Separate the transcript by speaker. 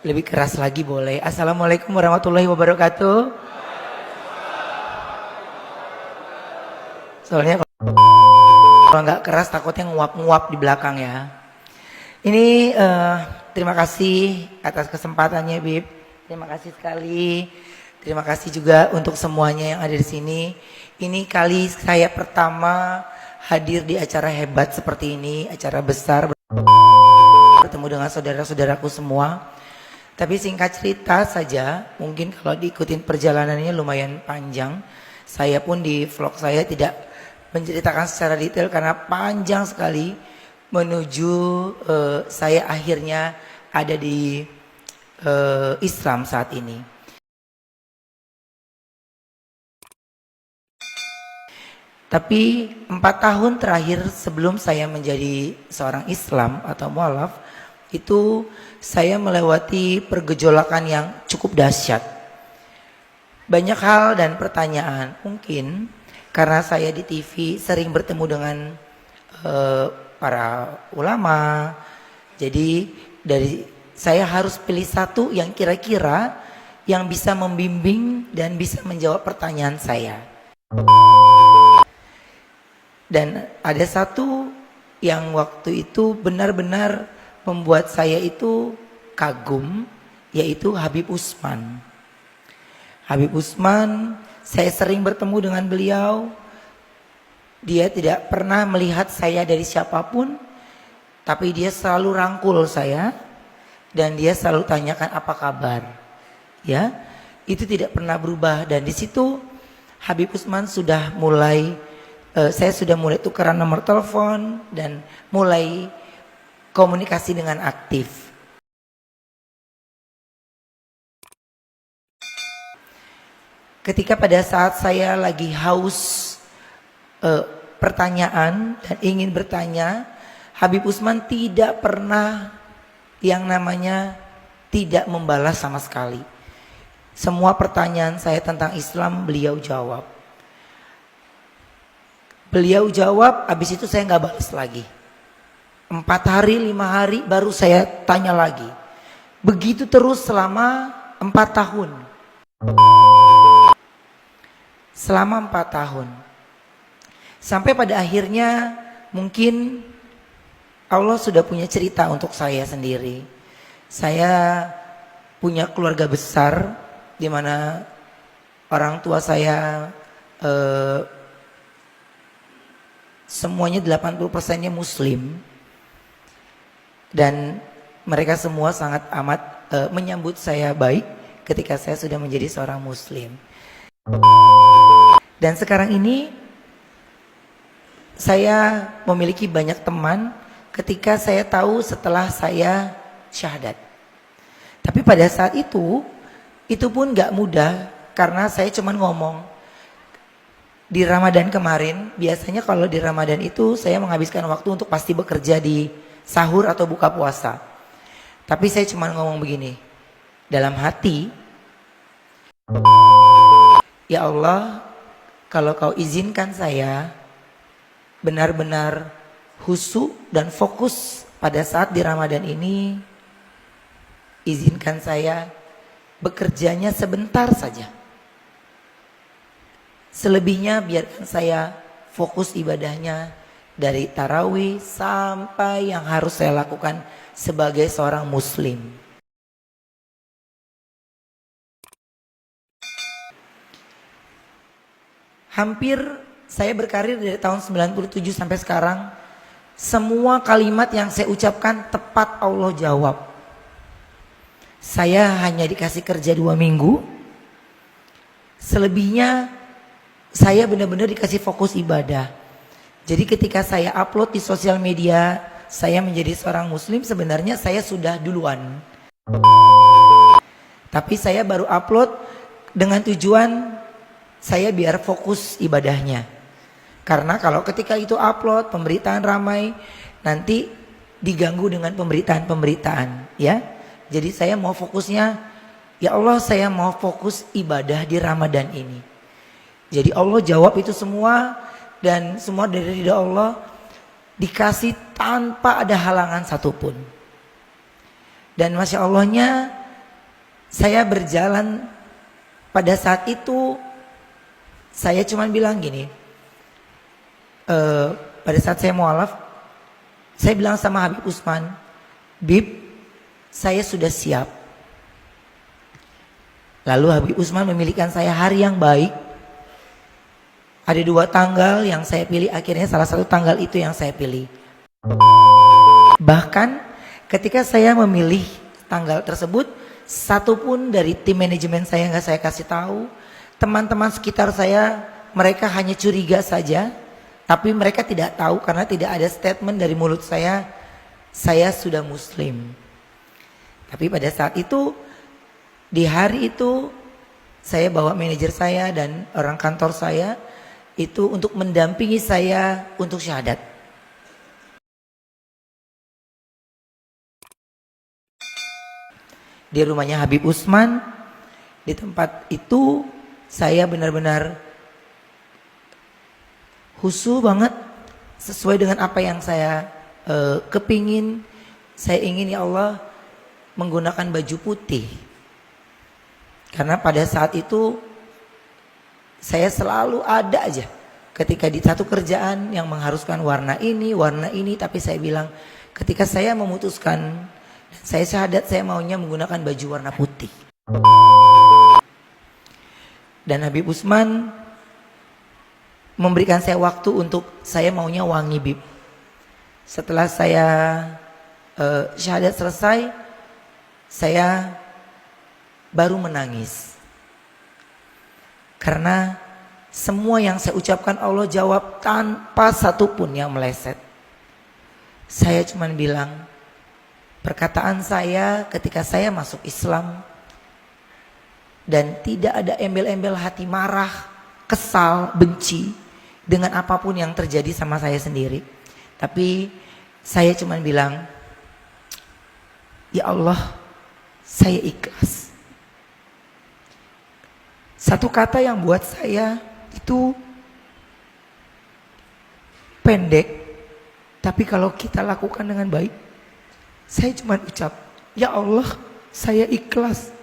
Speaker 1: Lebih keras lagi boleh. Assalamualaikum warahmatullahi wabarakatuh. Soalnya kalau nggak keras takutnya nguap-nguap di belakang ya. Ini terima kasih atas kesempatannya Bib. Terima kasih sekali. Terima kasih juga untuk semuanya yang ada di sini. Ini kali saya pertama hadir di acara hebat seperti ini, acara besar, bertemu dengan saudara-saudaraku semua. Tapi singkat cerita saja, mungkin kalau diikutin perjalanannya lumayan panjang. Saya pun di vlog saya tidak menceritakan secara detail karena panjang sekali menuju saya akhirnya ada di Islam saat ini. Tapi 4 tahun terakhir sebelum saya menjadi seorang Islam atau mualaf, itu saya melewati pergejolakan yang cukup dahsyat. Banyak hal dan pertanyaan, mungkin karena saya di TV sering bertemu dengan para ulama, jadi saya harus pilih satu yang kira-kira yang bisa membimbing dan bisa menjawab pertanyaan saya. Dan ada satu yang waktu itu benar-benar membuat saya itu kagum, yaitu Habib Utsman. Habib Utsman, saya sering bertemu dengan beliau. Dia tidak pernah melihat saya dari siapapun, tapi dia selalu rangkul saya dan dia selalu tanyakan apa kabar. Ya, itu tidak pernah berubah. Dan di situ Habib Utsman sudah mulai, saya sudah mulai tukeran nomor telepon dan mulai komunikasi dengan aktif. Ketika pada saat saya lagi haus pertanyaan dan ingin bertanya, Habib Utsman tidak pernah yang namanya tidak membalas sama sekali. Semua pertanyaan saya tentang Islam beliau jawab. Beliau jawab, habis itu saya nggak balas lagi. 4 hari, 5 hari baru saya tanya lagi. Begitu terus selama 4 tahun. Selama 4 tahun. Sampai pada akhirnya mungkin Allah sudah punya cerita untuk saya sendiri. Saya punya keluarga besar di mana orang tua saya semuanya 80%-nya muslim. Dan mereka semua sangat amat menyambut saya baik ketika saya sudah menjadi seorang muslim. Dan sekarang ini saya memiliki banyak teman ketika saya tahu setelah saya syahadat. Tapi pada saat itu pun gak mudah karena saya cuma ngomong. Di Ramadan kemarin, biasanya kalau di Ramadan itu saya menghabiskan waktu untuk pasti bekerja di sahur atau buka puasa. Tapi saya cuma ngomong begini, dalam hati, ya Allah, kalau kau izinkan saya benar-benar khusyuk dan fokus pada saat di Ramadan ini, izinkan saya bekerjanya sebentar saja. Selebihnya biarkan saya fokus ibadahnya dari tarawih sampai yang harus saya lakukan sebagai seorang muslim. Hampir saya berkarir dari tahun 97 sampai sekarang, semua kalimat yang saya ucapkan tepat Allah jawab. Saya hanya dikasih kerja 2 minggu. Selebihnya saya benar-benar dikasih fokus ibadah. Jadi ketika saya upload di sosial media, saya menjadi seorang muslim, sebenarnya saya sudah duluan. Tapi saya baru upload dengan tujuan saya biar fokus ibadahnya. Karena kalau ketika itu upload, pemberitaan ramai, nanti diganggu dengan pemberitaan-pemberitaan. Ya. Jadi saya mau fokusnya, ya Allah saya mau fokus ibadah di Ramadan ini. Jadi Allah jawab itu semua dan semua dari ridha Allah dikasih tanpa ada halangan satupun. Dan Masya Allahnya Saya berjalan pada saat itu, saya cuma bilang gini, pada saat saya mualaf, saya bilang sama Habib Usman, Bib, saya sudah siap. Lalu Habib Usman memilihkan saya hari yang baik. Ada 2 tanggal yang saya pilih, akhirnya salah satu tanggal itu yang saya pilih. Bahkan ketika saya memilih tanggal tersebut, satupun dari tim manajemen saya nggak saya kasih tahu. Teman-teman sekitar saya, mereka hanya curiga saja. Tapi mereka tidak tahu karena tidak ada statement dari mulut saya sudah muslim. Tapi pada saat itu, di hari itu, saya bawa manajer saya dan orang kantor saya itu untuk mendampingi saya untuk syahadat. Di rumahnya Habib Usman, di tempat itu saya benar-benar khusyuk banget, sesuai dengan apa yang saya kepingin. Saya ingin ya Allah menggunakan baju putih. Karena pada saat itu saya selalu ada aja ketika di satu kerjaan yang mengharuskan warna ini, tapi saya bilang ketika saya memutuskan saya syahadat, saya maunya menggunakan baju warna putih. Dan Habib Usman memberikan saya waktu untuk saya maunya wangi, Bib. Setelah saya syahadat selesai, saya baru menangis. Karena semua yang saya ucapkan Allah jawab tanpa satupun yang meleset. Saya cuma bilang, perkataan saya ketika saya masuk Islam, dan tidak ada embel-embel hati marah, kesal, benci dengan apapun yang terjadi sama saya sendiri. Tapi saya cuma bilang, ya Allah, saya ikhlas. Satu kata yang buat saya itu pendek, tapi kalau kita lakukan dengan baik, saya cuma ucap, ya Allah, saya ikhlas.